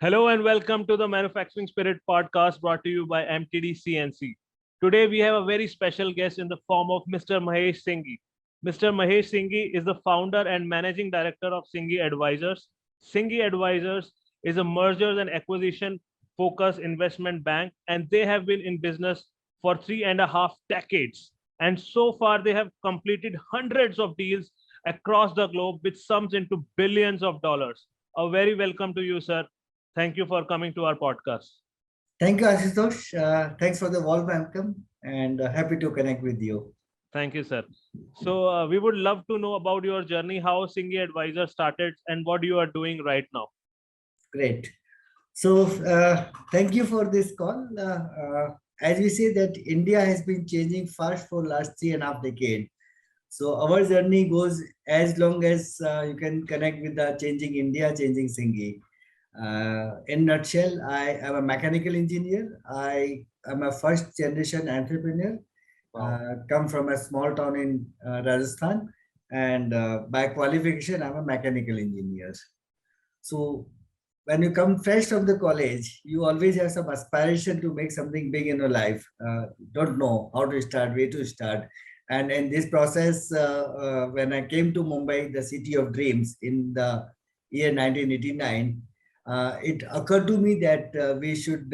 Hello and welcome to the Manufacturing Spirit podcast brought to you by MTD CNC. Today we have a very special guest in the form of Mr. Mahesh Singhi. Mr. Mahesh Singhi is the founder and managing director of Singhi Advisors. Singhi Advisors is a mergers and acquisition focused investment bank, and they have been in business for 3.5 decades. And so far they have completed hundreds of deals across the globe, which sums into billions of dollars. A very welcome to you, sir. Thank you for coming to our podcast. Thank you, Ashutosh. Thanks for the warm welcome and happy to connect with you. Thank you, sir. So we would love to know about your journey, how Singhi Advisor started and what you are doing right now. Great. So thank you for this call. As we say that India has been changing fast for last 3.5 decades. So our journey goes as long as you can connect with the changing India, changing Singhi. In nutshell, I am a mechanical engineer. I am a first generation entrepreneur. Come from a small town in Rajasthan, and by qualification, I'm a mechanical engineer. So when you come fresh from the college, you always have some aspiration to make something big in your life. Don't know how to start, where to start. And in this process, when I came to Mumbai, the city of dreams, in the year 1989, it occurred to me that we should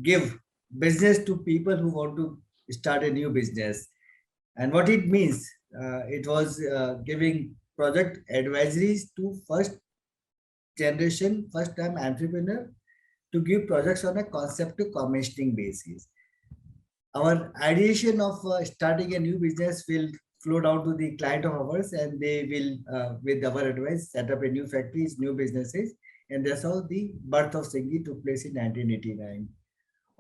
give business to people who want to start a new business. And what it means, it was giving project advisories to first generation, first time entrepreneur to give projects on a concept to commissioning basis. Our ideation of starting a new business will flow down to the client of ours, and they will, with our advice, set up a new factories, new businesses. And that's how the birth of Singhi took place in 1989.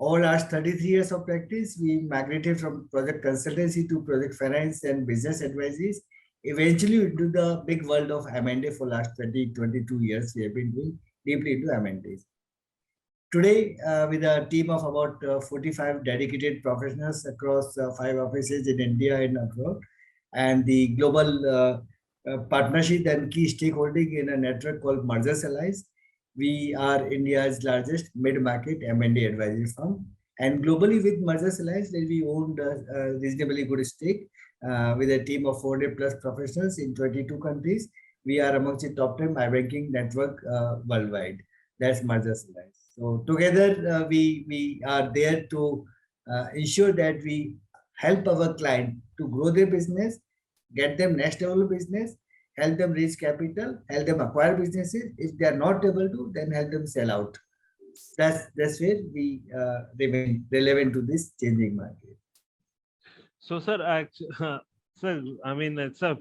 Over last 33 years of practice, we migrated from project consultancy to project finance and business advisories. Eventually, into the big world of M&A for last 22 years, we have been doing deeply into M&As. Today, with a team of about 45 dedicated professionals across 5 offices in India and abroad, and the global partnership and key stakeholding in a network called Mergers Alliance, we are India's largest mid-market M&A advisory firm. And globally with Mergers Alliance, we owned a reasonably good stake with a team of 400 plus professionals in 22 countries. We are amongst the top 10 high-ranking network worldwide. That's Mergers Alliance. So together, we are there to ensure that we help our client to grow their business, get them next level business, help them raise capital, help them acquire businesses. If they are not able to, then help them sell out. That's where we remain relevant to this changing market. So, sir, sir, I mean, it's a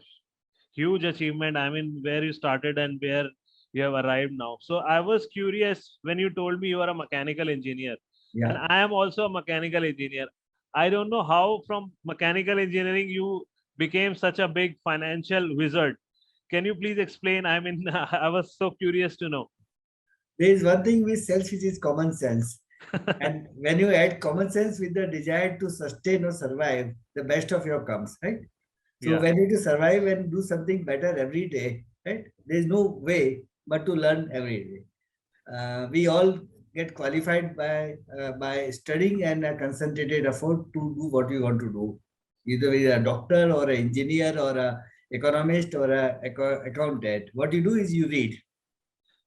huge achievement. I mean, where you started and where you have arrived now. So, I was curious when you told me you are a mechanical engineer, and Yeah. I am also a mechanical engineer. I don't know how from mechanical engineering you became such a big financial wizard. Can you please explain? I mean, I was so curious to know. There is one thing with sales which is common sense. And when you add common sense with the desire to sustain or survive, the best of your comes, right? So Yeah. when you to survive and do something better every day, right? There is no way but to learn every day. We all get qualified by studying and a concentrated effort to do what we want to do. Either we are a doctor or an engineer or a economist or a accountant. What you do is you read.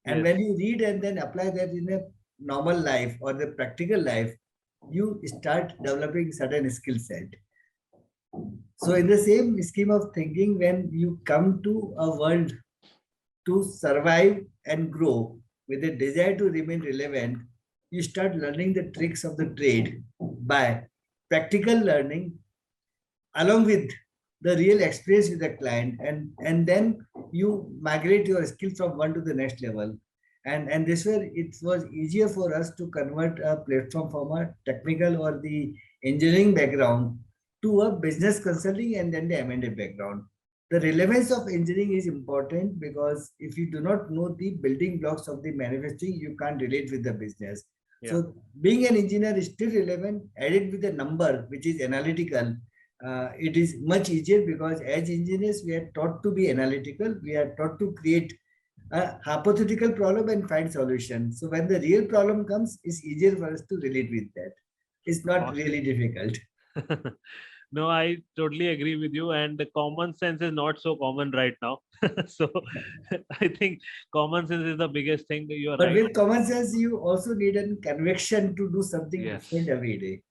And Yes. when you read and then apply that in a normal life or the practical life, you start developing certain skill set. So in the same scheme of thinking, when you come to a world to survive and grow with a desire to remain relevant, you start learning the tricks of the trade by practical learning along with the real experience with the client, and then you migrate your skills from one to the next level. And this way it was easier for us to convert a platform from a technical or the engineering background to a business consulting and then the M&A background. The relevance of engineering is important because if you do not know the building blocks of the manufacturing, you can't relate with the business. Yeah. So being an engineer is still relevant, added with a number which is analytical. It is much easier because as engineers, we are taught to be analytical. We are taught to create a hypothetical problem and find solution. So when the real problem comes, it's easier for us to relate with that. It's not Awesome. really difficult. No, I totally agree with you. And the common sense is not so common right now. So I think common sense is the biggest thing. You're But right. with common sense, you also need a conviction to do something different Yes, every day.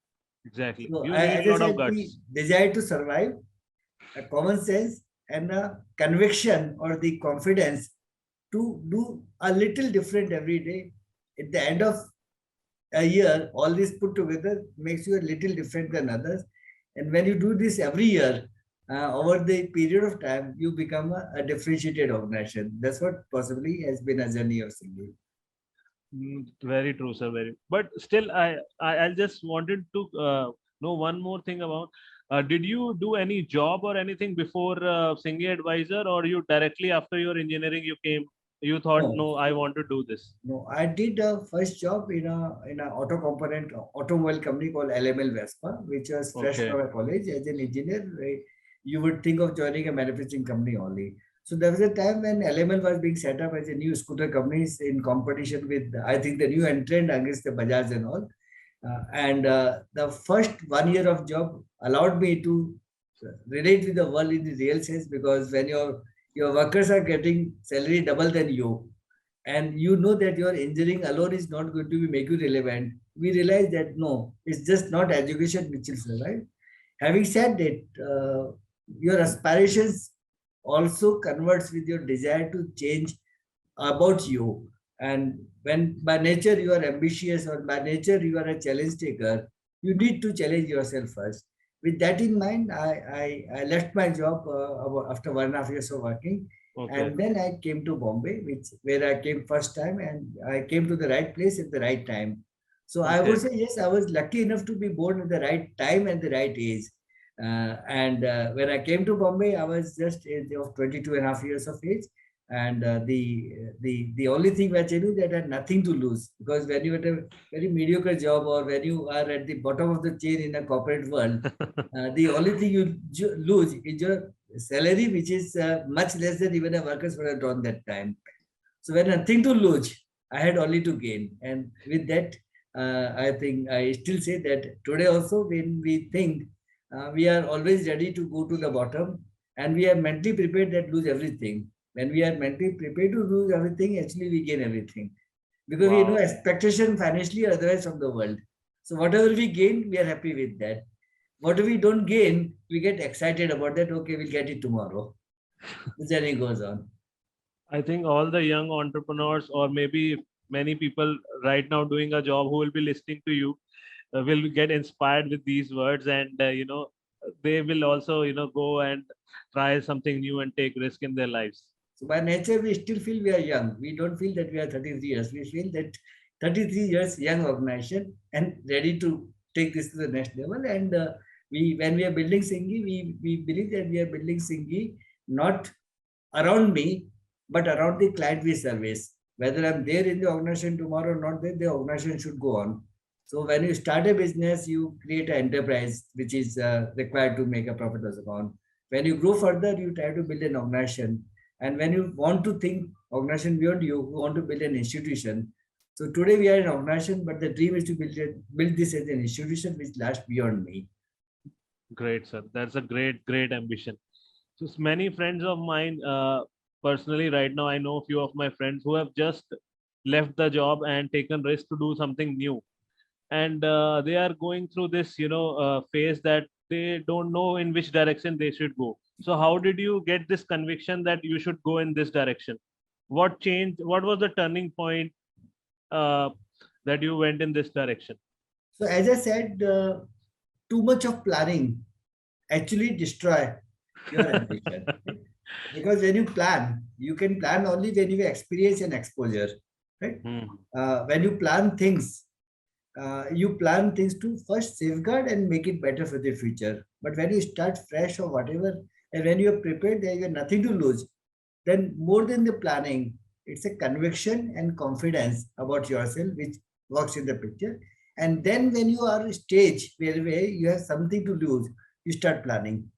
exactly. So You need as a I lot of said, the guts. desire to survive, a common sense, and a conviction or the confidence to do a little different every day. At the end of a year, all this put together makes you a little different than others. And when you do this every year, over the period of time, you become a differentiated organization. That's what possibly has been a journey of Singh. Very true, sir. Very. But still, I just wanted to know one more thing about. Did you do any job or anything before Singhi Advisor, or you directly after your engineering you came? You thought, No, no, I want to do this. no, I did a first job in a auto component automobile company called LML Vespa, which was fresh Okay. from a college as an engineer. Right? You would think of joining a manufacturing company only. So there was a time when LML was being set up as a new scooter companies in competition with, I think, the new entrant against the Bajaj and all. And the first 1 year of job allowed me to relate with the world in the real sense, because when your workers are getting salary double than you, and you know that your engineering alone is not going to be make you relevant, we realize that no, it's just not education which will survive. Having said that, your aspirations also converts with your desire to change about you. And when by nature you are ambitious or by nature you are a challenge taker, you need to challenge yourself first. With that in mind, I left my job after 1.5 years of working. Okay. And then I came to Bombay, which where I came first time, and I came to the right place at the right time. So I would Okay. say yes, I was lucky enough to be born at the right time and the right age. And when I came to Bombay, I was just age of 22.5 years of age, and the only thing which I knew that I had nothing to lose, because when you at a very mediocre job or when you are at the bottom of the chain in a corporate world, the only thing you lose is your salary, which is much less than even a workers would have drawn that time. So when nothing to lose, I had only to gain. And with that, I think I still say that today also when we think, we are always ready to go to the bottom, and we are mentally prepared that lose everything. When we are mentally prepared to lose everything, actually we gain everything. Because we know Wow. expectation financially or otherwise from the world. So whatever we gain, we are happy with that. Whatever we don't gain, we get excited about that. Okay, we'll get it tomorrow. The journey goes on. I think all the young entrepreneurs, or maybe many people right now doing a job who will be listening to you, will get inspired with these words, and they will also go and try something new and take risk in their lives. So by nature, we still feel we are young. We don't feel that we are 33 years. We feel that 33 years young organization and ready to take this to the next level. And when we are building Singhi, we believe that we are building Singhi not around me, but around the client we service. Whether I'm there in the organization tomorrow or not there, the organization should go on. So when you start a business, you create an enterprise which is required to make a profit loss account. When you grow further, you try to build an organization. And when you want to think organization beyond you, you want to build an institution. So today we are an organization, but the dream is to build this as an institution which lasts beyond me. Great, sir. That's a great ambition. So many friends of mine, personally, right now, I know a few of my friends who have just left the job and taken risk to do something new, and they are going through this, phase that they don't know in which direction they should go. So, how did you get this conviction that you should go in this direction? What changed? What was the turning point uh, that you went in this direction? So as I said, too much of planning actually destroy your ambition. Because when you plan, you can plan only when you experience and exposure, right? Hmm. When you plan things to first safeguard and make it better for the future. But when you start fresh or whatever, and when you're prepared, there you have nothing to lose. Then more than the planning, it's a conviction and confidence about yourself which works in the picture. And then when you are stage where you have something to lose, you start planning.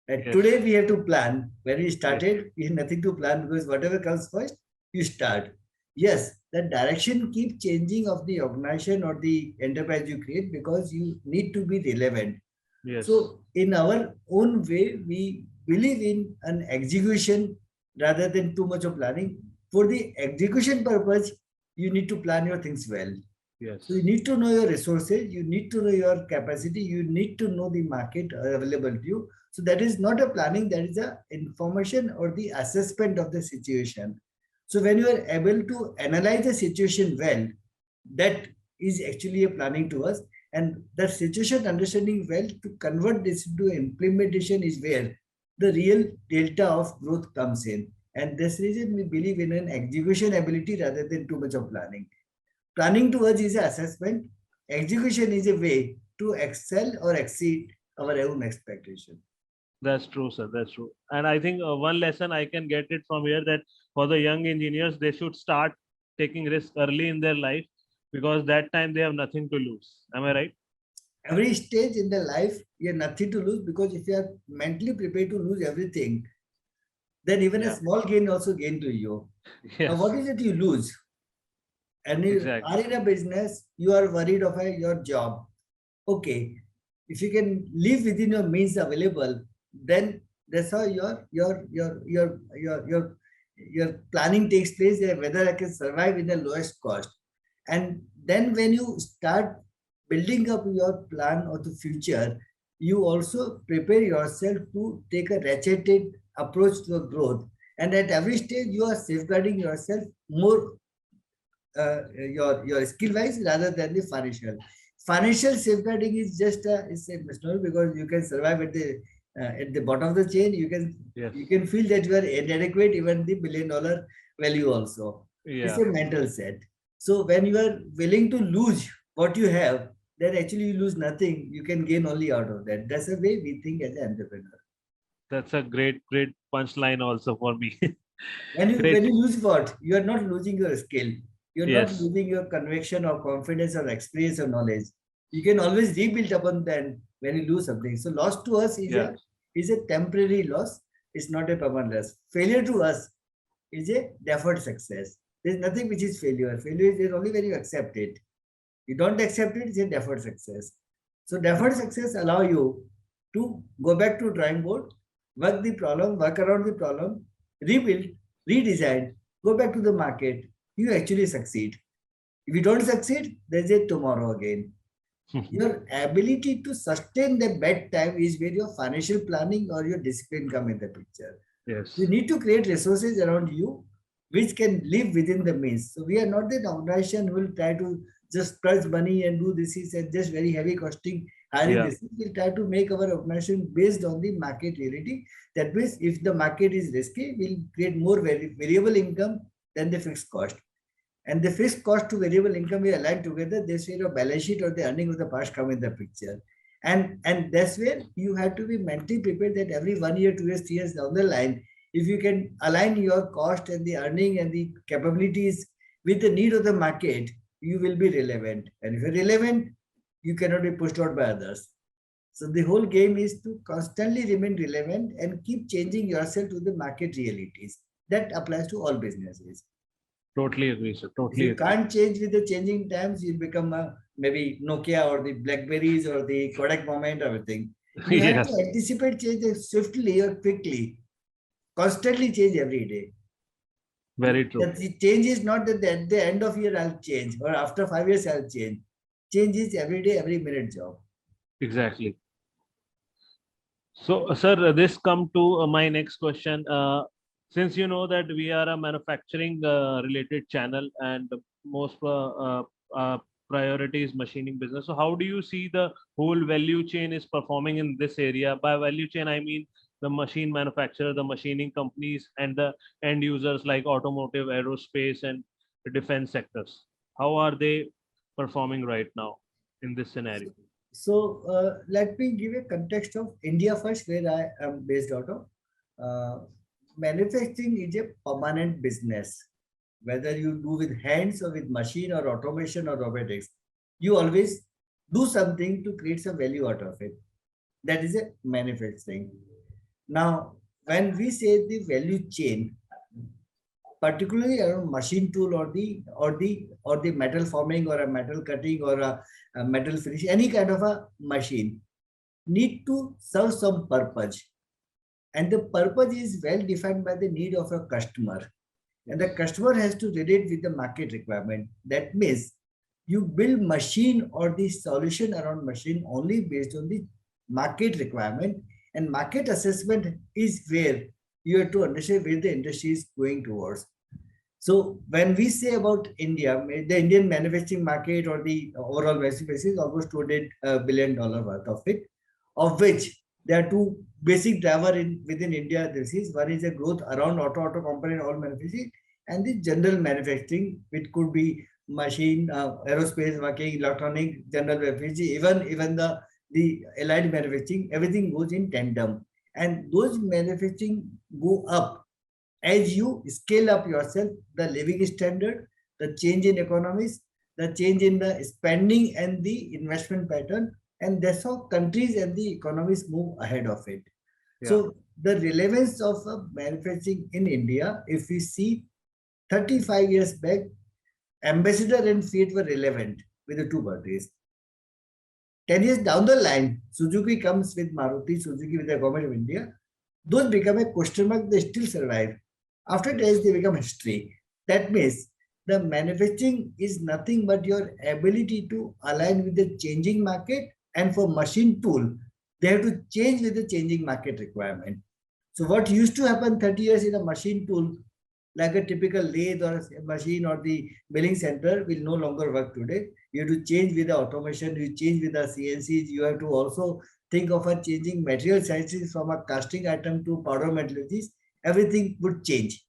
Yes, Today we have to plan. When we yes, started, we had nothing to plan because whatever comes first, you start. Yes, the direction keep changing of the organization or the enterprise you create because you need to be relevant. Yes. So in our own way, we believe in an execution rather than too much of planning. For the execution purpose, you need to plan your things well. Yes. So you need to know your resources, you need to know your capacity, you need to know the market available to you. So that is not a planning, that is a information or the assessment of the situation. So when you are able to analyze the situation well, that is actually a planning to us. And that situation understanding well to convert this into implementation is where the real delta of growth comes in. And this reason we believe in an execution ability rather than too much of planning. Planning to us is an assessment. Execution is a way to excel or exceed our own expectation. That's true, sir. That's true. And I think one lesson I can get it from here, that for the young engineers, they should start taking risk early in their life, because that time they have nothing to lose. Am I right? Every stage in the life, you have nothing to lose, because if you are mentally prepared to lose everything, then even a Yeah. small gain also gain to you. Now, Yes. what is it you lose? And you Exactly. are in a business, you are worried of your job. Okay, if you can live within your means available, then that's how your planning takes place, whether I can survive in the lowest cost. And then when you start building up your plan of the future, you also prepare yourself to take a ratcheted approach to the growth. And at every stage, you are safeguarding yourself more, your skill wise rather than the financial. Financial safeguarding is just a misnomer, because you can survive at the bottom of the chain. Yes. You can feel that you are inadequate even the $1 billion value also. It's Yeah. a mental set. So when you are willing to lose what you have, then actually you lose nothing. You can gain only out of that. That's the way we think as an entrepreneur. That's a great punchline also for me. When Great. you lose what, you are not losing your skill. You're not Yes. losing your conviction or confidence or experience or knowledge. You can always rebuild upon that when you lose something. So loss to us Yeah. is a temporary loss. It's not a permanent loss. Failure to us is a deferred success. There's nothing which is failure. Failure is only when you accept it. You don't accept it, it's a deferred success. So deferred success allow you to go back to drawing board, work the problem, work around the problem, rebuild, redesign, go back to the market. You actually succeed. If you don't succeed, there's a tomorrow again. Your ability to sustain the bad time is where your financial planning or your discipline come in the picture. Yes. You need to create resources around you which can live within the means. So we are not the organization who will try to just splurge money and do this is and just very heavy costing hiring Yeah. this. We'll try to make our organization based on the market reality. That means if the market is risky, we'll create more variable income than the fixed cost. And the fixed cost to variable income we align together, this way your balance sheet or the earning of the past come in the picture. And that's where you have to be mentally prepared that every 1 year, 2 years, 3 years down the line, if you can align your cost and the earning and the capabilities with the need of the market, you will be relevant. And if you're relevant, you cannot be pushed out by others. So the whole game is to constantly remain relevant and keep changing yourself to the market realities. That applies to all businesses. Totally agree, sir. If Totally you agree. can't change with the changing times, you'll become maybe Nokia or the Blackberries or the Kodak moment, everything. You have to Yes. anticipate change swiftly or quickly, constantly change every day. Very true. The change is not that at the end of year I'll change or after 5 years I'll change. Change is every day, every minute job. Exactly. So, sir, this come to my next question. Since you know that we are a manufacturing related channel, and most priority is machining business. So, how do you see the whole value chain is performing in this area? By value chain, I mean the machine manufacturer, the machining companies, and the end users like automotive, aerospace, and the defense sectors. How are they performing right now in this scenario? So let me give a context of India first, where I am based out of. Uh, Manufacturing is a permanent business. Whether you do with hands or with machine or automation or robotics, you always do something to create some value out of it. That is a manufacturing. Now, when we say the value chain, particularly around machine tool or the metal forming or a metal cutting or a metal finish, any kind of a machine need to serve some purpose. And the purpose is well defined by the need of a customer. And the customer has to relate with the market requirement. That means you build machine or the solution around machine only based on the market requirement. And market assessment is where you have to understand where the industry is going towards. So when we say about India, the Indian manufacturing market or the overall manufacturing is almost $200 billion worth of it, of which there are two basic driver within India. This is one is a growth around auto component all manufacturing, and the general manufacturing, which could be machine, aerospace, working, electronic, general manufacturing, even the allied manufacturing, everything goes in tandem, and those manufacturing go up as you scale up yourself, the living standard, the change in economies, the change in the spending and the investment pattern, and that's how countries and the economies move ahead of it. Yeah. So the relevance of manufacturing in India, if we see 35 years back, Ambassador and Fiat were relevant with the two parties. 10 years down the line, Suzuki comes with Maruti, Suzuki with the government of India. Those become a question mark, they still survive. After days, they become history. That means the manufacturing is nothing but your ability to align with the changing market, and for machine tool, they have to change with the changing market requirement. So what used to happen 30 years in a machine tool, like a typical lathe or a machine or the milling center, will no longer work today. You have to change with the automation, you change with the CNCs, you have to also think of a changing material sciences from a casting item to powder metallurgies, everything would change.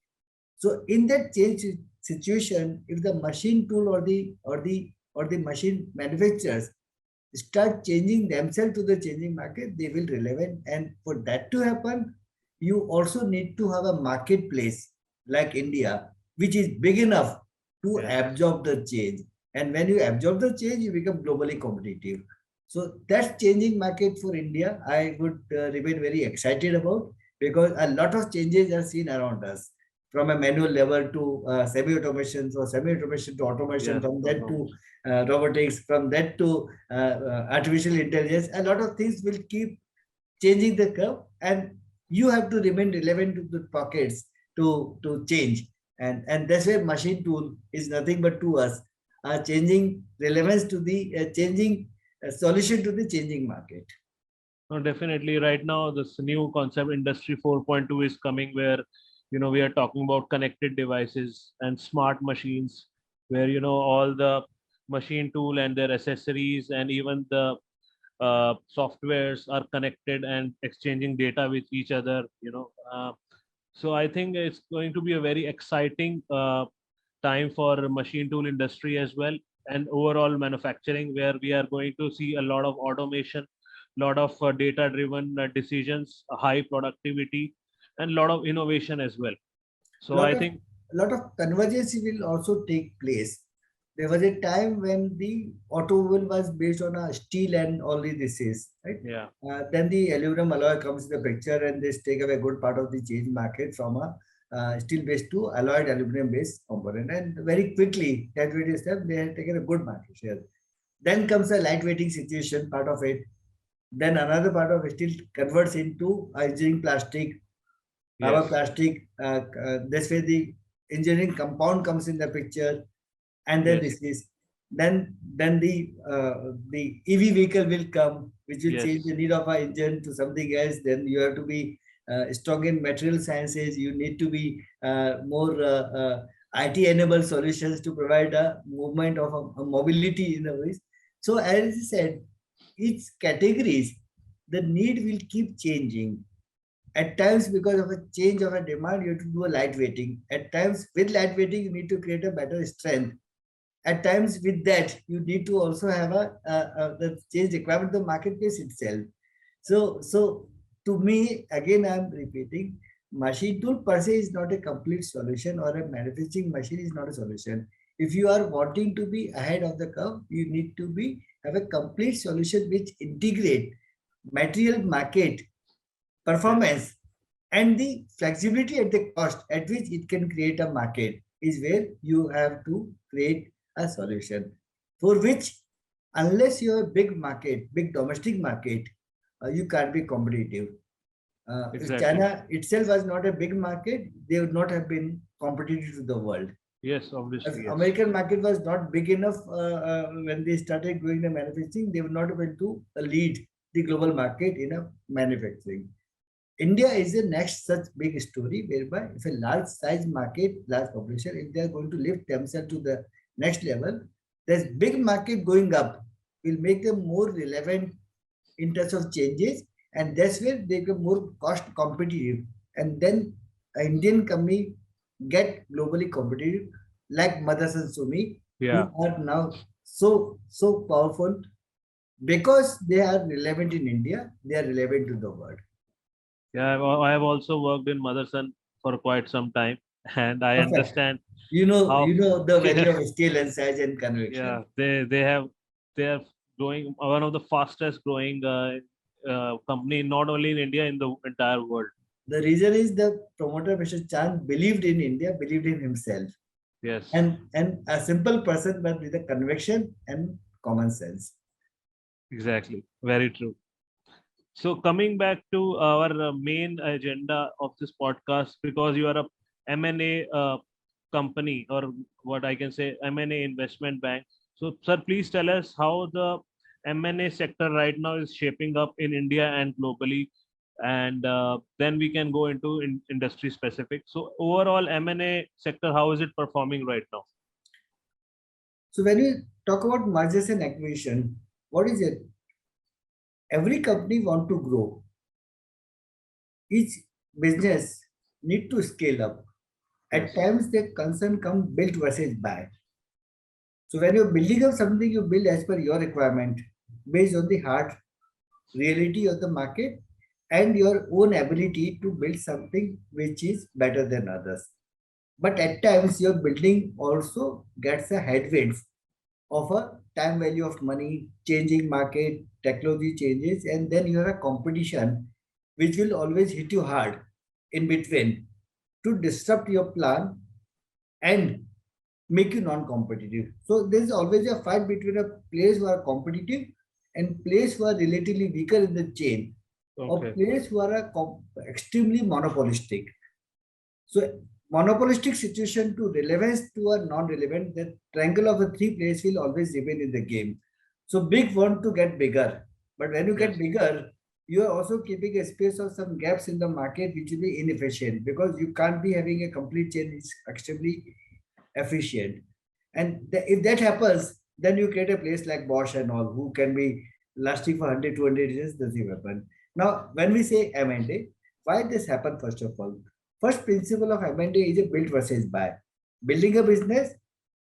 So in that change situation, if the machine tool or the machine manufacturers start changing themselves to the changing market, they will relevant. And for that to happen, you also need to have a marketplace like India, which is big enough to absorb the change. And when you absorb the change, you become globally competitive. So that's changing market for India. I would remain very excited about, because a lot of changes are seen around us, from a manual level to semi-automation, so semi-automation to automation, from that to robotics, from that to artificial intelligence. A lot of things will keep changing the curve, and you have to remain relevant to the pockets to change. And that's where machine tool is nothing but to us, changing relevance to the changing solution to the changing market. No, definitely. Right now, this new concept, Industry 4.2, is coming where, we are talking about connected devices and smart machines, where, all the machine tool and their accessories and even the softwares are connected and exchanging data with each other. So I think it's going to be a very exciting time for machine tool industry as well, and overall manufacturing, where we are going to see a lot of automation, lot of data driven decisions, high productivity, and a lot of innovation as well. So I think a lot of convergence will also take place. There was a time when the automobile was based on a steel and only this is right. Yeah. Then the aluminum alloy comes in the picture, and they take away a good part of the change market from a steel based to alloyed aluminum based component, and very quickly that way step they have taken a good market share. Then comes a lightweighting situation part of it. Then another part of steel converts into engineering plastic, rubber plastic. This way the engineering compound comes in the picture, and then this is then the EV vehicle will come, which will change the need of an engine to something else. Then you have to be strong in material sciences. You need to be more IT enabled solutions to provide a movement of a mobility in a way. So as I said, each categories, the need will keep changing. At times, because of a change of a demand, you have to do a lightweighting. At times, with lightweighting, you need to create a better strength. At times, with that, you need to also have the change requirement of the marketplace itself. So to me, again, I'm repeating, machine tool per se is not a complete solution, or a manufacturing machine is not a solution. If you are wanting to be ahead of the curve, you need to have a complete solution which integrate material market performance And the flexibility at the cost at which it can create a market is where you have to create a solution for which, unless you're a big market, big domestic market, you can't be competitive. If Exactly. China itself was not a big market, they would not have been competitive to the world. Yes, If obviously, yes. American market was not big enough when they started doing the manufacturing, they would not be able to lead the global market in a manufacturing. India is the next such big story whereby if a large size market, large population, if they are going to lift themselves to the next level, this big market going up will make them more relevant in terms of changes, and that's where they become more cost competitive. And then an Indian company get globally competitive, like Mothers and Sumi, Yeah. who are now so powerful because they are relevant in India, they are relevant to the world. Yeah, I have also worked in Motherson for quite some time, and I Perfect. understand You how know the value of scale and size and conviction. yeah, they are growing one of the fastest growing company not only in India, in the entire world. The reason is the promoter, Mr. Chand, believed in India, believed in himself, Yes, and a simple person, but with a conviction and common sense. exactly. Very true. So coming back to our main agenda of this podcast, because you are a M&A company, or what I can say, M&A investment bank. So, sir, please tell us how the M&A sector right now is shaping up in India and globally, and then we can go into industry specific. So, overall M&A sector, how is it performing right now? So when you talk about mergers and acquisition, what is it? Every company want to grow. Each business need to scale up. At Yes. times, the concern come build versus buy. So when you're building up something, you build as per your requirement, based on the hard reality of the market and your own ability to build something which is better than others. But at times, your building also gets a headwinds of a time value of money, changing market, technology changes, and then you have a competition which will always hit you hard in between to disrupt your plan and make you non-competitive. So there is always a fight between a players who are competitive and players who are relatively weaker in the chain, or Okay. players who are extremely monopolistic. So monopolistic situation to relevance to a non-relevant, the triangle of the three players will always remain in the game. So big want to get bigger, but when you get Yes. bigger, you are also keeping a space of some gaps in the market which will be inefficient because you can't be having a complete chain which is extremely efficient. And if that happens, then you create a place like Bosch and all who can be lasting for 100, 200 years, doesn't happen. Now, when we say M&A, why this happen first of all? First principle of M&A is a build versus buy. Building a business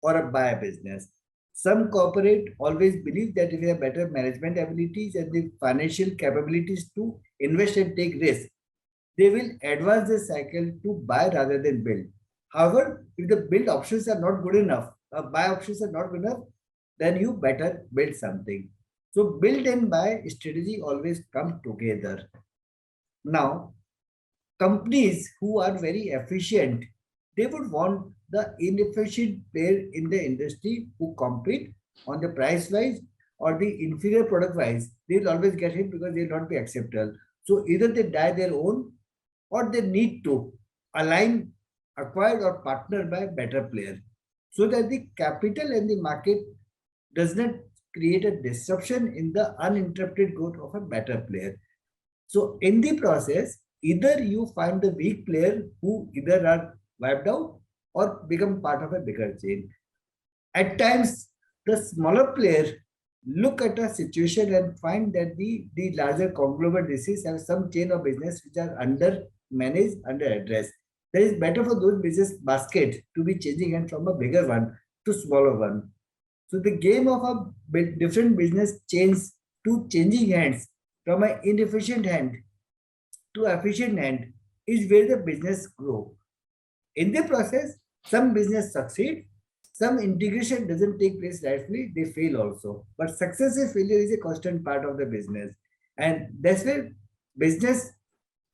or a buy a business. Some corporate always believe that if you have better management abilities and the financial capabilities to invest and take risk, they will advance the cycle to buy rather than build. However, if the build options are not good enough, buy options are not good enough, then you better build something. So build and buy strategy always come together. Now, companies who are very efficient, they would want the inefficient player in the industry who compete on the price wise or the inferior product wise. They'll always get hit because they'll not be acceptable. So either they die their own or they need to align, acquired or partner by better player so that the capital and the market does not create a disruption in the uninterrupted growth of a better player. So in the process, either you find the weak player who either are wiped out or become part of a bigger chain. At times, the smaller player look at a situation and find that the larger conglomerate disease have some chain of business which are under managed, under addressed. That is better for those business basket to be changing hand from a bigger one to smaller one. So the game of a different business chains to changing hands from an inefficient hand to efficient hand is where the business grow. In the process, some business succeed, some integration doesn't take place rightfully, they fail also. But success and failure is a constant part of the business. And that's where business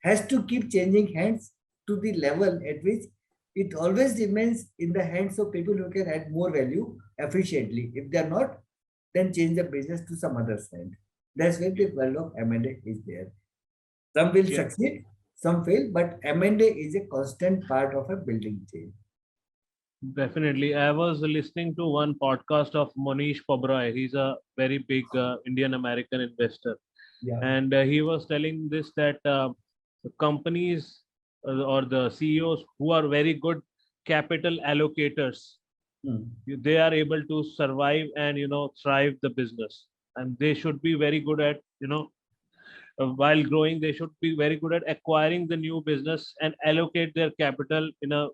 has to keep changing hands to the level at which it always remains in the hands of people who can add more value efficiently. If they are not, then change the business to some other side. That's where the world of M&A is there. Some will Yeah, succeed, some fail, but M&A is a constant part of a building chain. definitely. I was listening to one podcast of Monish Pabrai. He's a very big Indian American investor, Yeah. and he was telling this that the companies or the CEOs who are very good capital allocators, Hmm. they are able to survive and thrive the business, and they should be very good at while growing, they should be very good at acquiring the new business and allocate their capital in a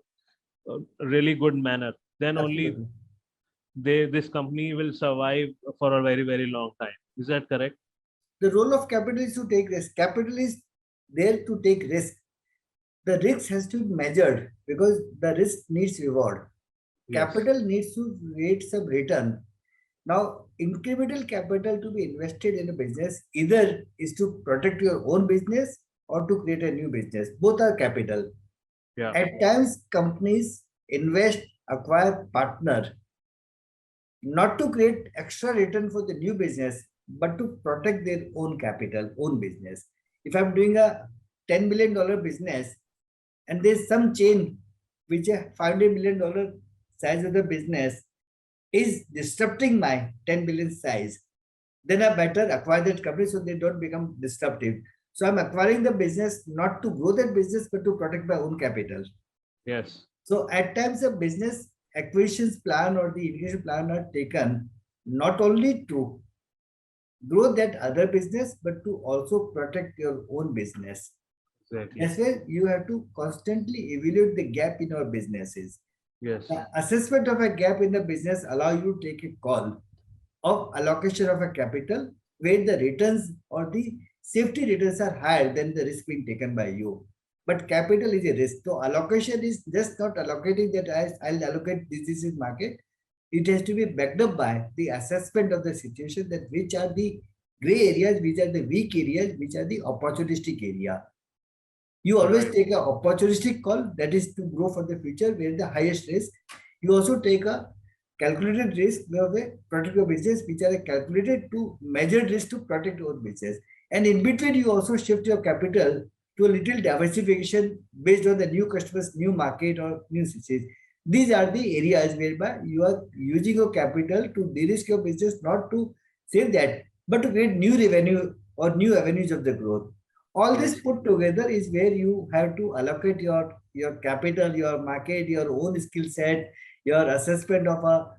really good manner. Then only Absolutely. this company will survive for a very very long time. Is that correct? The role of capital is to take risk. Capital is there to take risk. The risk has to be measured because the risk needs reward. Yes. Capital needs to create some return. Now, incremental capital to be invested in a business either is to protect your own business or to create a new business. Both are capital. Yeah. At times, companies invest, acquire, partner, not to create extra return for the new business, but to protect their own capital, own business. If I'm doing a $10 million business and there's some chain which a $500 million size of the business is disrupting my 10 billion size, then I better acquire that company so they don't become disruptive. So I'm acquiring the business not to grow that business, but to protect my own capital. Yes. So at times a business acquisitions plan or the integration plan are taken not only to grow that other business, but to also protect your own business. Exactly. That's why you have to constantly evaluate the gap in our businesses. Yes. The assessment of a gap in the business allow you to take a call of allocation of a capital where the returns or the safety returns are higher than the risk being taken by you. But capital is a risk. So allocation is just not allocating that I'll allocate this is market. It has to be backed up by the assessment of the situation that which are the gray areas, which are the weak areas, which are the opportunistic area. You always Right. take a opportunistic call that is to grow for the future where the highest risk. You also take a calculated risk where they protect your business, which are calculated to measured risk to protect your business. And in between, you also shift your capital to a little diversification based on the new customers, new market, or new cities. These are the areas whereby you are using your capital to de-risk your business, not to save that, but to create new revenue or new avenues of the growth. All this Yes. put together is where you have to allocate your capital, your market, your own skill set, your assessment of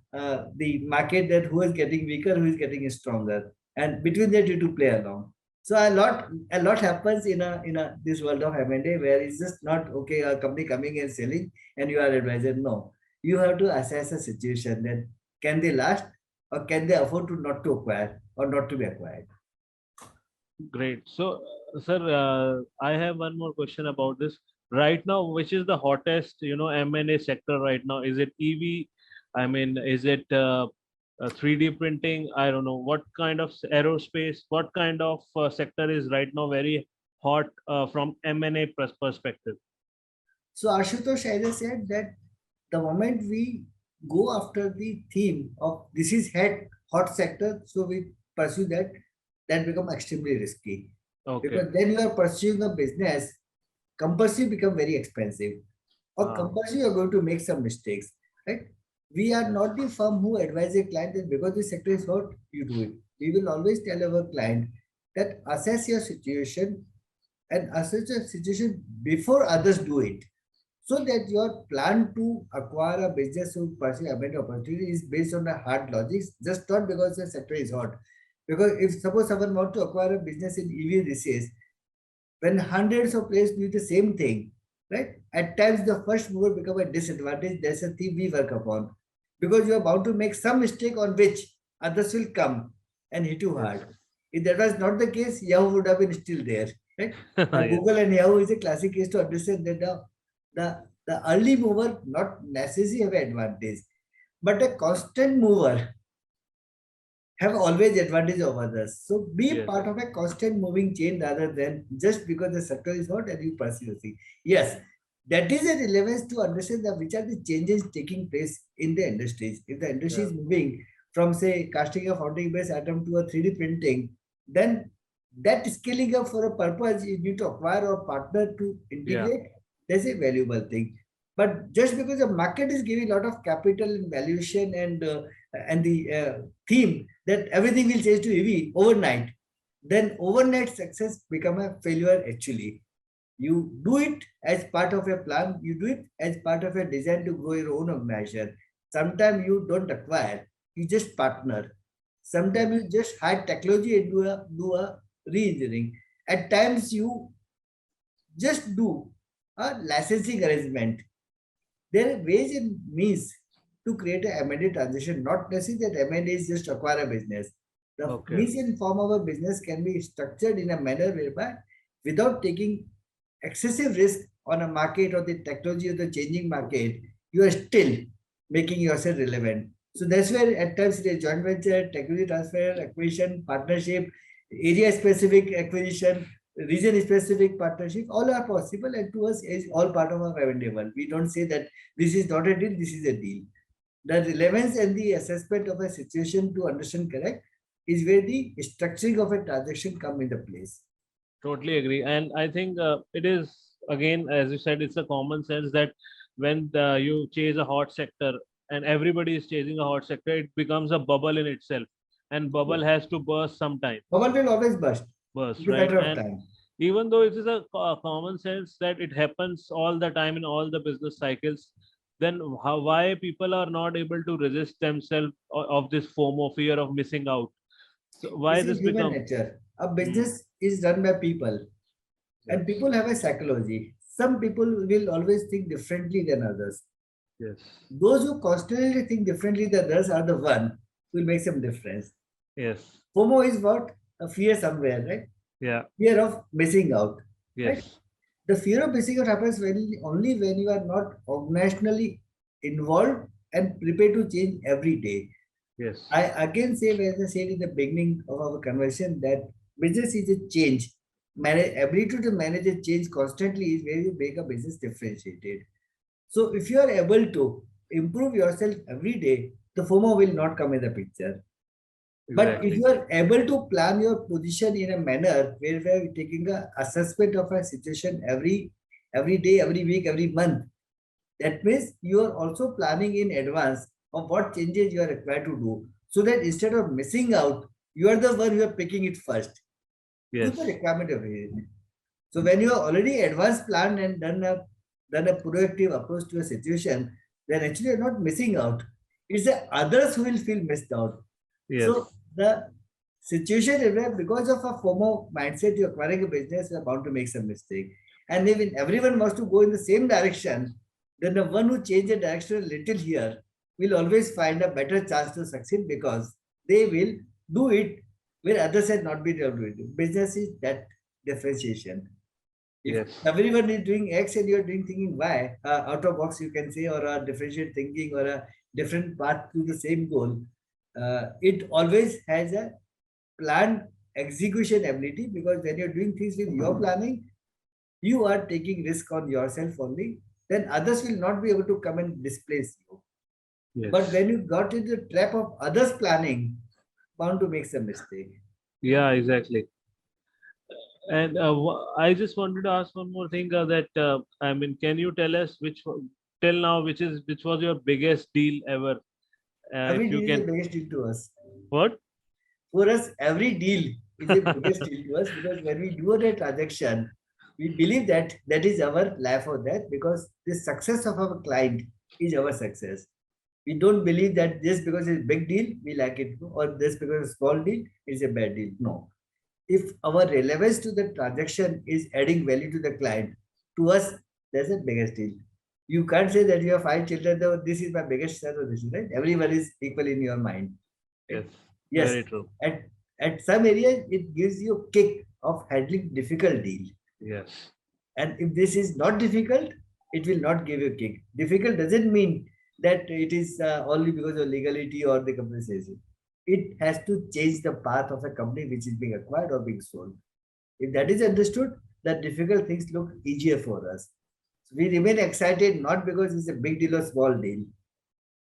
the market, that who is getting weaker, who is getting stronger, and between that you to play along. So a lot happens in a this world of M&A where it's just not okay a company coming and selling and you are advisor. No, you have to assess a situation that can they last or can they afford to not to acquire or not to be acquired. Great. So, sir, I have one more question about this. Right now, which is the hottest, M&A sector right now? Is it EV? I mean, is it 3D printing? I don't know. What kind of aerospace? What kind of sector is right now very hot from M&A perspective? So Ashutosh, as I said, that the moment we go after the theme of this is hot sector, so we pursue that, that become extremely risky. Okay. Because then you are pursuing a business, compulsory become very expensive. Or Uh, compulsory you're going to make some mistakes. Right? We are not the firm who advise a client that because the sector is hot, you do it. We will always tell our client that assess your situation and assess your situation before others do it, so that your plan to acquire a business or pursue a better opportunity is based on a hard logics, just not because the sector is hot. Because if suppose someone want to acquire a business in EV resales, when hundreds of players do the same thing, right? At times the first mover become a disadvantage. That's a thing we work upon. Because you are bound to make some mistake on which others will come and hit you yes. hard. If that was not the case, Yahoo would have been still there. Right? Yes. Google and Yahoo is a classic case to understand that the early mover not necessarily have an advantage, but a constant mover have always advantage over others. So be a Yes. part of a constant moving chain rather than just because the circle is hot and you pursue the thing. Yes, that is a relevance to understand that which are the changes taking place in the industries. If the industry Yeah. is moving from say casting a founding based atom to a 3D printing, then that scaling up for a purpose you need to acquire or partner to Yeah. integrate. That's a valuable thing. But just because the market is giving a lot of capital and valuation and the theme that everything will change to EV overnight, then overnight success become a failure actually. You do it as part of a plan, you do it as part of a design to grow your own measure. Sometimes you don't acquire, you just partner. Yes. Sometimes you just hide technology and do a re-engineering. At times you just do a licensing arrangement. There are ways and means to create a M&A transition, not necessarily that M&A is just acquire a business. The Okay. means and form of a business can be structured in a manner whereby without taking excessive risk on a market or the technology of the changing market, you are still making yourself relevant. So that's where at times the joint venture, technology transfer, acquisition, partnership, area specific acquisition, region specific partnership, all are possible and to us is all part of our endeavor. We don't say that this is not a deal, this is a deal. The relevance and the assessment of a situation to understand correct is where the structuring of a transaction come into place. Totally agree. And I think it is, again, as you said, it's a common sense that when you chase a hot sector and everybody is chasing a hot sector, it becomes a bubble in itself. And bubble Yes. has to burst sometime. Bubble will always burst. Burst, It's a right? matter of And time. even though it is a common sense that it happens all the time in all the business cycles, then why people are not able to resist themselves of this FOMO, fear of missing out? So why This is this human become? nature. A Hmm, business is run by people, and yes, people have a psychology. Some people will always think differently than others. yes, Those who constantly think differently than others are the one who will make some difference. yes, FOMO is what? A fear somewhere, right? yeah, Fear of missing out, right? yes, The fear of missing out happens only when you are not organizationally involved and prepared to change every day. yes, I again say, as I said in the beginning of our conversation, that business is a change. Ability to manage a change constantly is where you make a business differentiated. So if you are able to improve yourself every day, the FOMO will not come in the picture. But if exactly. you are able to plan your position in a manner where we are taking a assessment of a situation every day, every week, every month, that means you are also planning in advance of what changes you are required to do. So that instead of missing out, you are the one who are picking it first. Do the Yes, requirement of it. So when you are already advanced planned and done a proactive approach to a situation, then actually you're not missing out. It's the others who will feel missed out. yes, So the situation is where because of a FOMO mindset, you're acquiring a business, you're bound to make some mistake. And if everyone wants to go in the same direction, then the one who change the direction a little here will always find a better chance to succeed because they will do it where others have not been able to do it. Business is that differentiation. If yes, everyone is doing X and you're doing thinking Y, out of box you can say, or a differentiate thinking or a different path to the same goal, it always has a planned execution ability because when you're doing things with your planning, you are taking risk on yourself only. Then others will not be able to come and displace you. But yes. when you got into the trap of others planning, bound to make some mistake. Yeah, exactly. And I just wanted to ask one more thing that I mean, can you tell us till now which was your biggest deal ever? Every If you deal is can, the biggest deal to us. what? For us, every deal is a biggest deal to us because when we do a transaction, we believe that that is our life or death because the success of our client is our success. We don't believe that just because it's a big deal, we like it, or just because it's a small deal, it's a bad deal. No. If our relevance to the transaction is adding value to the client, to us, that's the biggest deal. You can't say that you have 5 children, though this is my biggest son or this is right. Everyone is equal in your mind. Yes, Right? Yes, very true. at, at some areas, it gives you a kick of handling difficult deal. Yes, And if this is not difficult, it will not give you a kick. Difficult doesn't mean that it is only because of legality or the compensation. it has to change the path of a company which is being acquired or being sold. If that is understood, the difficult things look easier for us. So we remain excited not because it's a big deal or small deal.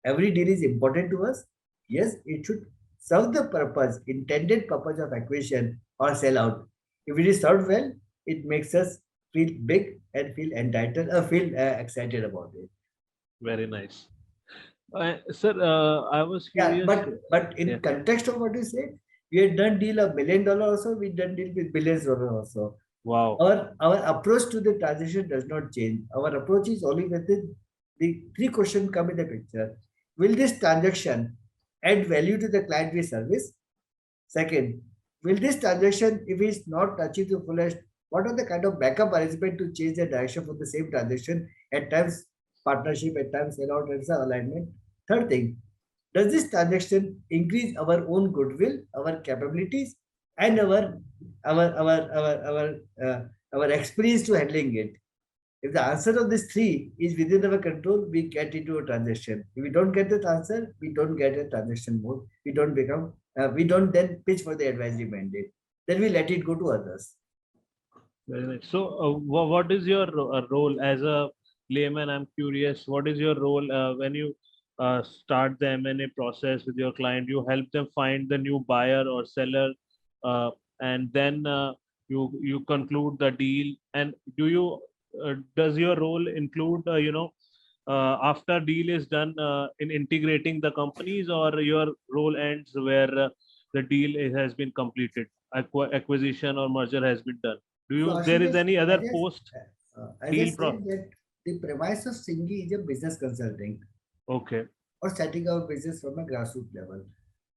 Every deal is important to us. Yes, it should serve the purpose, intended purpose of acquisition or sellout. If it is served well, it makes us feel big and feel entitled or feel excited about it. Very nice. Sir, I was Yeah, curious. but Yeah. in context of what you said, we had done deal $1 billion also, we done deal with billions also. Wow. Our approach to the transition does not change. Our approach is only within the three questions come in the picture. Will this transaction add value to the client we service? Second, will this transaction, if it's not achieved to fullest, what are the kind of backup arrangement to change the direction for the same transaction? At times partnership, at times sellout, at times alignment. Third thing, does this transaction increase our own goodwill, our capabilities, and our experience to handling it? If the answer of these three is within our control, we get into a transaction. If we don't get the answer, we don't get a transaction mode. We don't then pitch for the advisory mandate. Then we let it go to others. Very nice. So, what is your role as a layman? I'm curious. What is your role when you start the M&A process with your client? You help them find the new buyer or seller, uh, and then you conclude the deal. And does your role include after deal is done in integrating the companies, or your role ends where the deal has been completed, acquisition or merger has been done? Do So you there Ashish, is any other post as I deal said that the premise of Singi is a business consulting Okay. or setting up business from a grassroots level.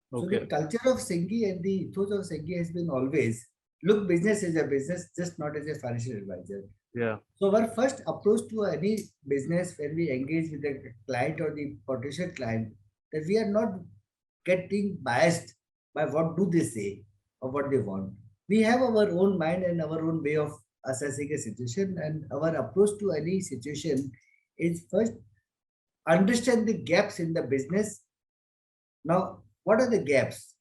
So the Okay. culture of Sengi and the ethos of Sengi has been always look business as a business, just not as a financial advisor. Yeah. So our first approach to any business when we engage with the client or the potential client, that we are not getting biased by what do they say or what they want. We have our own mind and our own way of assessing a situation, and our approach to any situation is first understand the gaps in the business. Now, what are the gaps?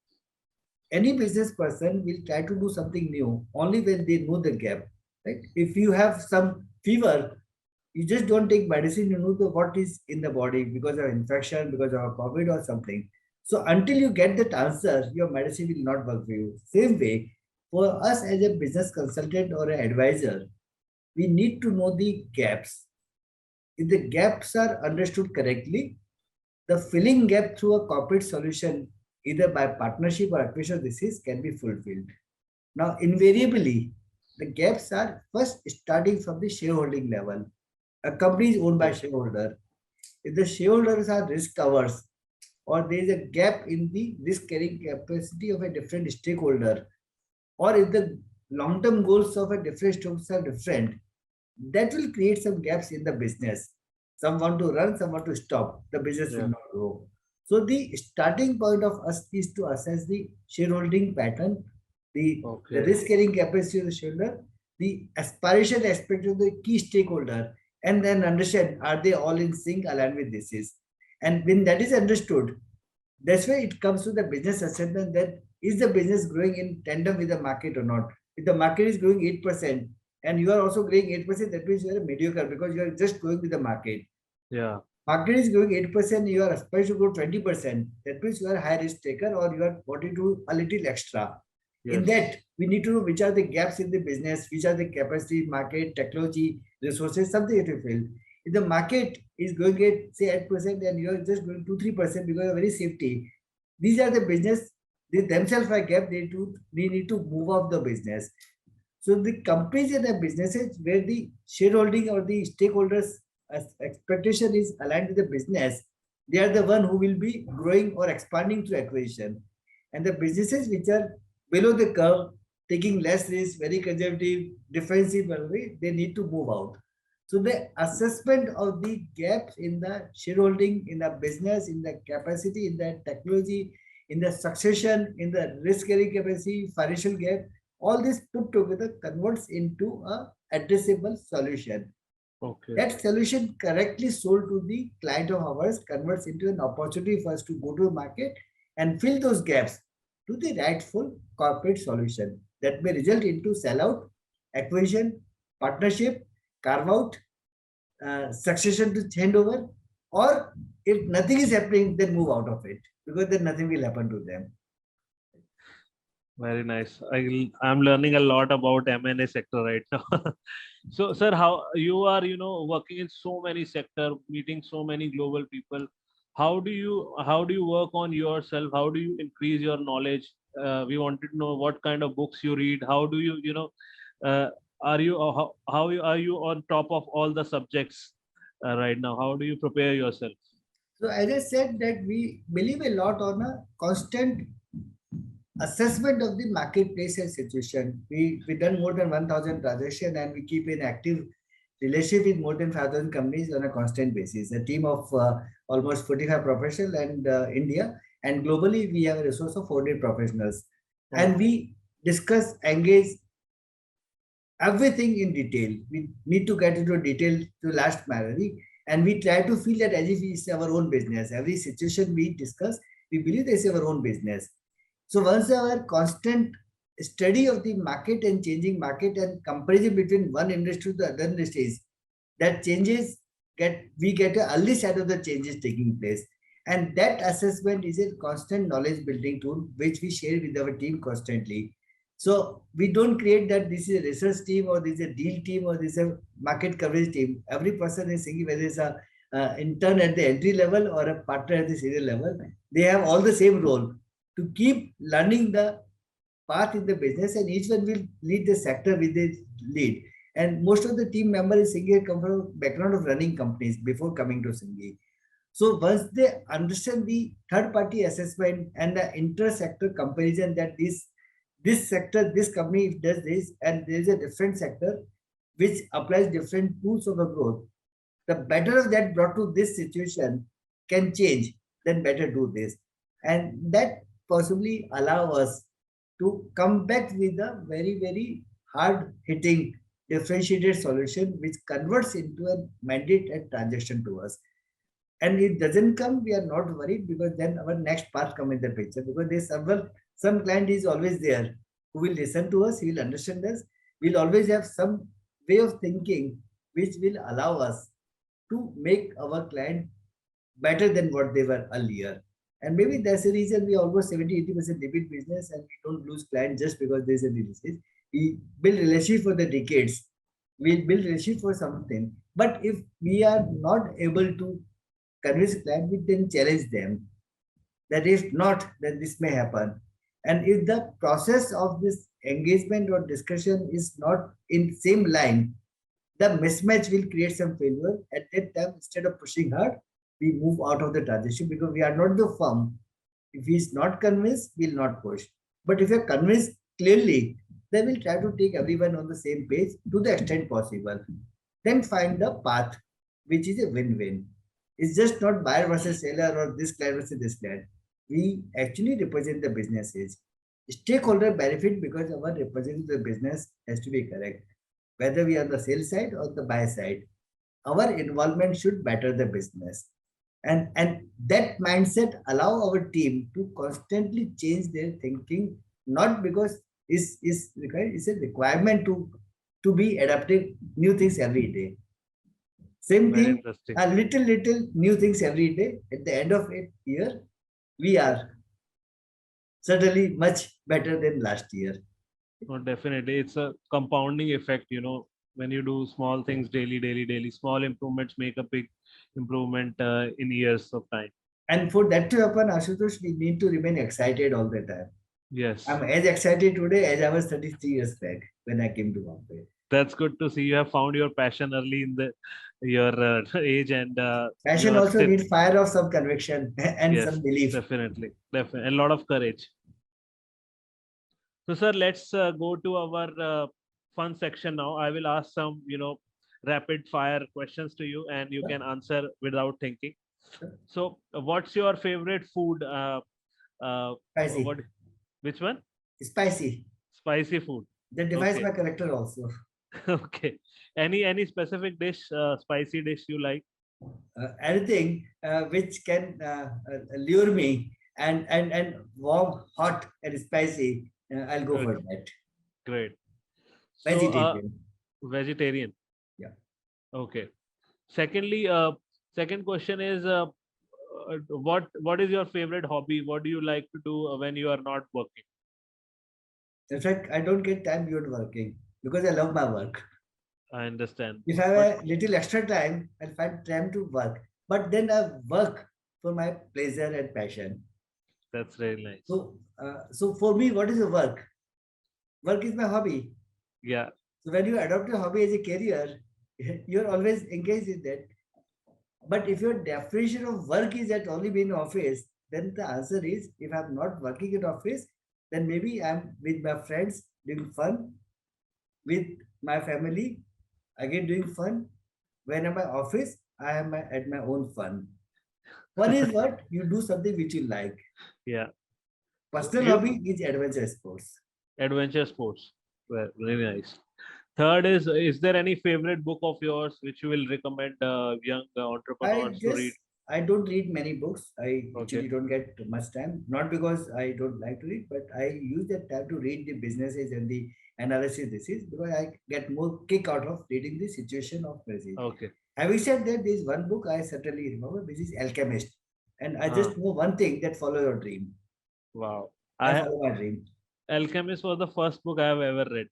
Any business person will try to do something new only when they know the gap, right? If you have some fever, you just don't take medicine, you know what is in the body because of infection, because of COVID or something. So until you get that answer, your medicine will not work for you. Same way, for us as a business consultant or an advisor, we need to know the gaps. If the gaps are understood correctly, the filling gap through a corporate solution, either by partnership or acquisition, this is can be fulfilled. Now, invariably, the gaps are first starting from the shareholding level. A company is owned by Okay. shareholder. If the shareholders are risk averse, or there is a gap in the risk carrying capacity of a different stakeholder, or if the long term goals of a different stocks are different, that will create some gaps in the business. Some want to run, some want to stop. The business will Yeah. not grow. So the starting point of us is to assess the shareholding pattern, the Okay. risk carrying capacity of the shareholder, the aspiration aspect of the key stakeholder, and then understand are they all in sync aligned with this is. And when that is understood, that's why it comes to the business assessment that is the business growing in tandem with the market or not. If the market is growing 8% and you are also growing 8%, that means you are mediocre because you are just going with the market. Yeah. Market is growing 8%, you are aspiring to grow 20%. That means you are a high risk taker or you are wanting to do a little extra. In Yes. that, we need to know which are the gaps in the business, which are the capacity, market, technology, resources, something to fill. If the market is going at say 8% and you are just going 2-3% because of very safety, these are the business, they themselves are gap, they need to move off the business. So the companies and the businesses where the shareholding or the stakeholders expectation is aligned with the business, they are the one who will be growing or expanding through acquisition. And the businesses which are below the curve, taking less risk, very conservative, defensive way, they need to move out. So the assessment of the gaps in the shareholding, in the business, in the capacity, in the technology, in the succession, in the risk carrying capacity, financial gap, all this put together converts into a addressable solution. Okay. That solution correctly sold to the client of ours converts into an opportunity for us to go to the market and fill those gaps to the rightful corporate solution that may result into sellout, acquisition, partnership, carve out, succession to handover, or if nothing is happening, then move out of it because then nothing will happen to them. Very nice. I'm learning a lot about M&A sector right now. So, sir, how you are, working in so many sector, meeting so many global people. How do you work on yourself? How do you increase your knowledge? We wanted to know what kind of books you read. How do you, uh, are you are you on top of all the subjects right now? How do you prepare yourself? So as I said that we believe a lot on a constant assessment of the marketplace and situation. We done more than 1,000 transactions and we keep an active relationship with more than 5,000 companies on a constant basis. A team of almost 45 professionals and India, and globally we have a resource of 400 professionals. And we discuss, engage everything in detail. We need to get into detail to last malady, and we try to feel that as if it's our own business. Every situation we discuss, we believe it's our own business. So once our constant study of the market and changing market and comparison between one industry to the other industries, that changes we get an early side of the changes taking place. And that assessment is a constant knowledge building tool which we share with our team constantly. So we don't create that this is a research team or this is a deal team or this is a market coverage team. Every person is thinking whether it's a intern at the entry level or a partner at the senior level, they have all the same role to keep learning the path in the business, and each one will lead the sector with the lead. And most of the team members in Singi come from background of running companies before coming to Singi. So once they understand the third party assessment and the inter-sector comparison that this sector, this company does this, and there is a different sector which applies different tools of a growth, the better that brought to this situation can change, then better do this. And that possibly allow us to come back with a very, very hard hitting differentiated solution which converts into a mandate and transaction to us. And it doesn't come, we are not worried because then our next path come in the picture because there's some client is always there who will listen to us, he will understand us. We'll always have some way of thinking which will allow us to make our client better than what they were earlier. And maybe that's the reason we almost 70-80% repeat business and we don't lose clients just because there's a relationship. We build relationship for the decades. We build relationship for something. But if we are not able to convince client, we then challenge them that if not, then this may happen. And if the process of this engagement or discussion is not in same line, the mismatch will create some failure. At that time, instead of pushing hard, we move out of the transition because we are not the firm. If he is not convinced, we'll not push. But if you're convinced clearly, then we'll try to take everyone on the same page to the extent possible. Then find the path, which is a win-win. It's just not buyer versus seller or this client versus this client. We actually represent the businesses. Stakeholder benefit because our representing the business has to be correct. Whether we are on the sales side or the buy side, our involvement should better the business. And that mindset allow our team to constantly change their thinking, not because it's a requirement to be adapting new things every day. Same Very thing, interesting. a little new things every day. At the end of a year, we are certainly much better than last year. No, definitely. It's a compounding effect, when you do small things daily, small improvements make a big improvement in years of time. And for that to happen, Ashutosh, we need to remain excited all the time. Yes. I'm as excited today as I was 33 years back when I came to Bombay. That's good to see. You have found your passion early in your age, and you Passion are also still. needs fire of some conviction and Yes, some belief. definitely. A lot of courage. So, sir, let's go to our fun section now. I will ask some, rapid fire questions to you, and you can answer without thinking. So, what's your favorite food? Spicy. Which one? Spicy. Spicy food. That defines Okay. my character also. Okay. Any specific dish, spicy dish you like? Anything which can lure me and warm, hot and spicy, I'll go for Okay, that. great. So, Vegetarian. vegetarian. Yeah. Okay. Secondly, second question is, what is your favorite hobby? What do you like to do when you are not working? In fact, I don't get time beyond working because I love my work. I understand, If I but have a little extra time, I'll find time to work. But then I work for my pleasure and passion. that's very nice. So for me, what is the work? Work is my hobby. Yeah, So when you adopt a hobby as a career, you're always engaged in that. But if your definition of work is that only being in office, then the answer is if I'm not working in office, then maybe I'm with my friends doing fun, with my family, again doing fun. When I'm at office, I am at my own fun. One is what you do something which you like. yeah. So Personal you hobby is adventure sports. adventure sports. Well, very nice. Third is there any favorite book of yours which you will recommend young I entrepreneurs to guess read? I don't read many books. I Okay, actually don't get much time. Not because I don't like to read, but I use that time to read the businesses and the analysis. This is because I get more kick out of reading the situation of business. okay. Having said that, there is one book I certainly remember, which is Alchemist. And I Uh, just know one thing that follow your dream. wow. I I follow my dream. Alchemist was the first book I have ever read.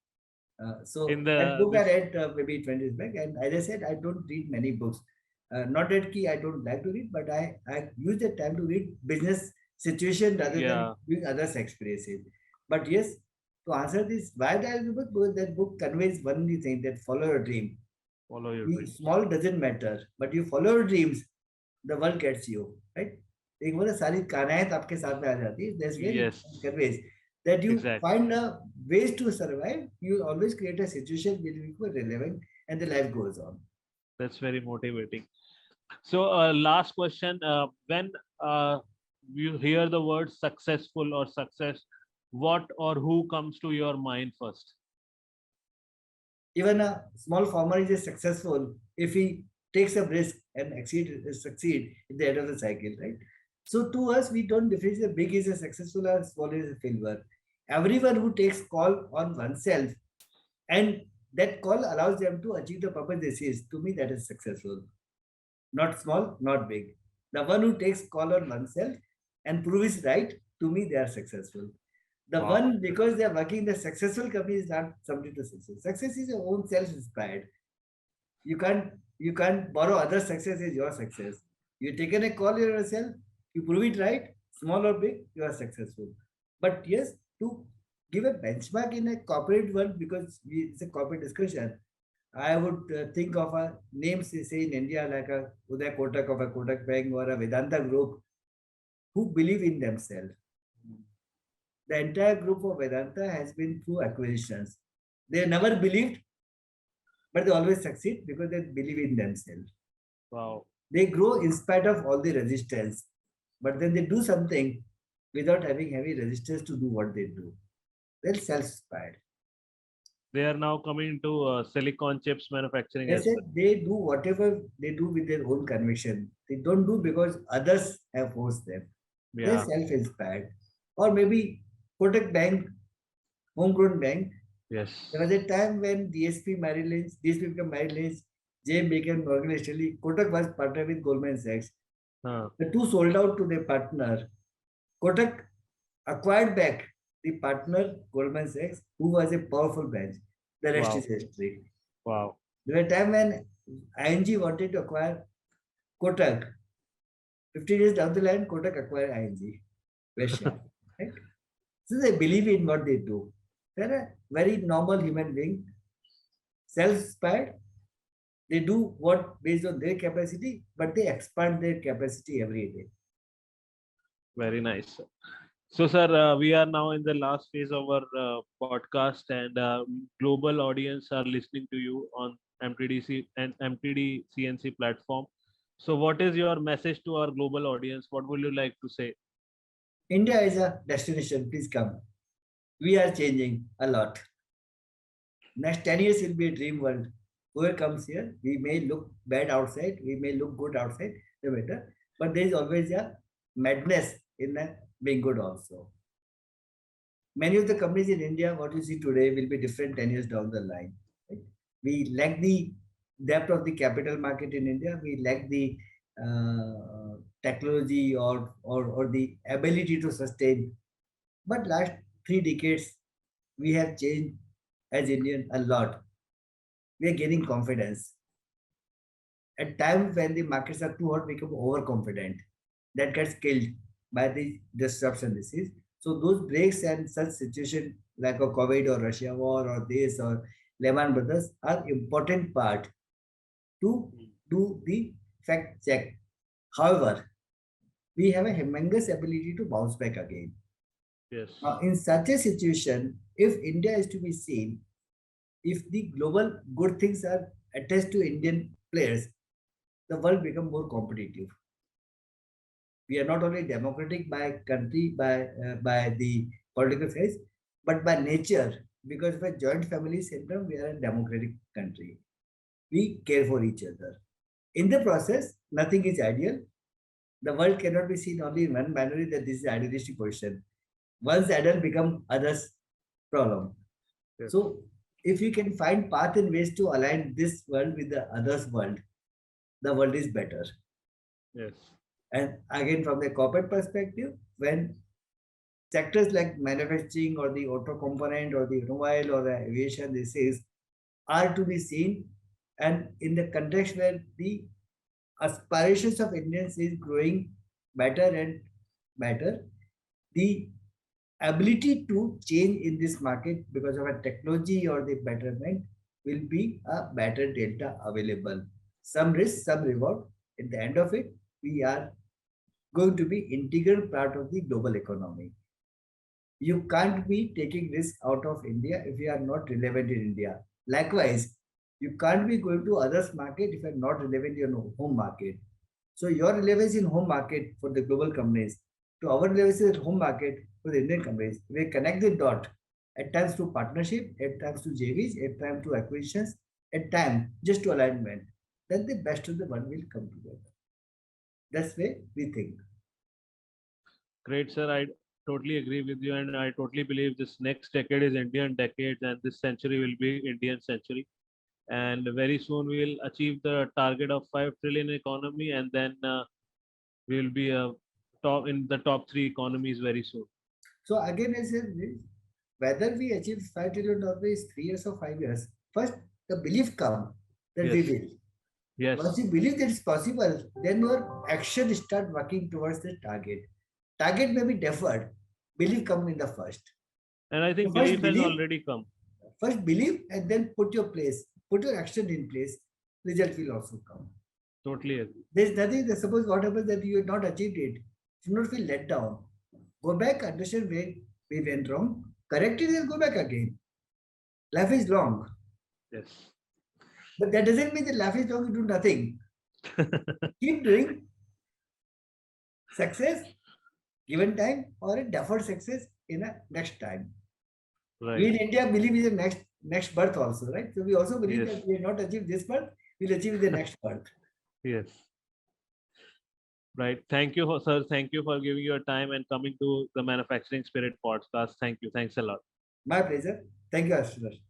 In So that the book I this read maybe 20 years back, and as I said, I don't read many books. Not that key I don't like to read, but I use the time to read business situation rather than yeah, doing others' experiences. But yes, to answer this, why that book? Because that book conveys one thing that follow your dream. follow your You dreams. small doesn't matter, but you follow your dreams, the world gets you, right? एक बोले सारी कानायत आपके साथ में आ जाती है. That's where it Yes, conveys that you exactly. find a ways to survive. You always create a situation which will be relevant, and the life goes on. That's very motivating. So, last question: when uh, you hear the word successful or success, what or who comes to your mind first? Even a small farmer is successful if he takes a risk and succeed at the end of the cycle, right? So to us, we don't differentiate big is a successful or small is a failure. Everyone who takes call on oneself and that call allows them to achieve the purpose they see, to me that is successful. Not small, not big. The one who takes call on oneself and proves right, to me they are successful. The Wow, one because they are working in the successful company is not something to success. Success is your own self-inspired. You can't borrow other success as your success. You taken a call yourself, you prove it right, small or big, you are successful. But yes, to give a benchmark in a corporate world, because it's a corporate discussion, I would think of a names say in India like a Uday Kotak of a Kotak Bank or a Vedanta group who believe in themselves. The entire group of Vedanta has been through acquisitions. They never believed, but they always succeed because they believe in themselves. wow. They grow in spite of all the resistance, but then they do something without having heavy resistance to do what they do. They're self-inspired. They are now coming to silicon chips manufacturing They as said well. they do whatever they do with their own conviction. They don't do because others have forced them. They're Yeah. self-inspired. Or maybe Kotak Bank, homegrown bank. Yes. There was a time when DSP became Merrill Lynch, JM became Morgan Stanley. Kotak was partnered with Goldman Sachs. Huh. The two sold out to their partner. Kotak acquired back the partner Goldman Sachs, who was a powerful bench. The rest is Wow. history. Wow. There was a time when ING wanted to acquire Kotak. 50 years down the line, Kotak acquired ING. Russia. Right? So they believe in what they do. They're a very normal human being, self-inspired. They do what based on their capacity, but they expand their capacity every day. Very nice. So, sir, we are now in the last phase of our podcast, and global audience are listening to you on MTDC and MTD CNC platform. So, what is your message to our global audience? What would you like to say? India is a destination. Please come. We are changing a lot. Next 10 years will be a dream world. Whoever comes here, we may look bad outside, we may look good outside, no matter. But there is always a madness in the being good also. Many of the companies in India, what you see today, will be different 10 years down the line. Right? We lack the depth of the capital market in India. We lack the technology or the ability to sustain. But last 3 decades, we have changed as Indian a lot. We are gaining confidence. At times when the markets are too hot, we become overconfident. That gets killed by the disruption disease. So those breaks and such situation like a COVID or Russia war or this or Lehman Brothers are important part to do the fact check. However, we have a humongous ability to bounce back again. Yes. Now, in such a situation, if India is to be seen, if the global good things are attached to Indian players, the world become more competitive. We are not only democratic by country, by the political phase, but by nature, because of a joint family syndrome, we are a democratic country. We care for each other. In the process, nothing is ideal. The world cannot be seen only in one binary that this is idealistic position. Once adult become others problem. Yes. So if you can find path and ways to align this world with the others world, the world is better. Yes. And again, from the corporate perspective, when sectors like manufacturing or the auto component or the automobile or the aviation, this is are to be seen, and in the context where the aspirations of Indians is growing better and better, the ability to change in this market because of a technology or the betterment will be a better delta available. Some risk, some reward. At the end of it, we are going to be integral part of the global economy. You can't be taking risk out of India if you are not relevant in India. Likewise, you can't be going to others market if you are not relevant in your home market. So your relevance in home market for the global companies to our relevance in home market for the Indian companies, we connect the dot at times to partnership, at times to JVs, at times to acquisitions, at times just to alignment. Then the best of the one will come together. That's way we think. Great, sir. I totally agree with you, and I totally believe this next decade is Indian decade, and this century will be Indian century. And very soon we will achieve the target of 5 trillion economy, and then we will be top in the top three economies very soon. So again, I said this, whether we achieve 5 trillion is 3 years or 5 years, first the belief come that we Yes. will. Yes. Once you believe that it's possible, then your action start working towards the target. Target may be deferred. Belief come in the first. And I think So first belief has believe, already come. first believe, and then put your action in place. Result will also come. Totally agree. There's nothing that suppose what happens that you have not achieved it, do not feel let down. Go back, understand where we went wrong, correct it and go back again. Life is long. Yes. But that doesn't mean that life is long, you do nothing. Keep doing success given time or a deferred success in a next time. Right. We in India believe in the next birth also, right? So we also believe Yes. that we have not achieved this birth, we'll achieve the next birth. Yes. Right. Thank you, sir. Thank you for giving your time and coming to the Manufacturing Spirit podcast. Thank you. Thanks a lot. My pleasure. Thank you, Ashutosh.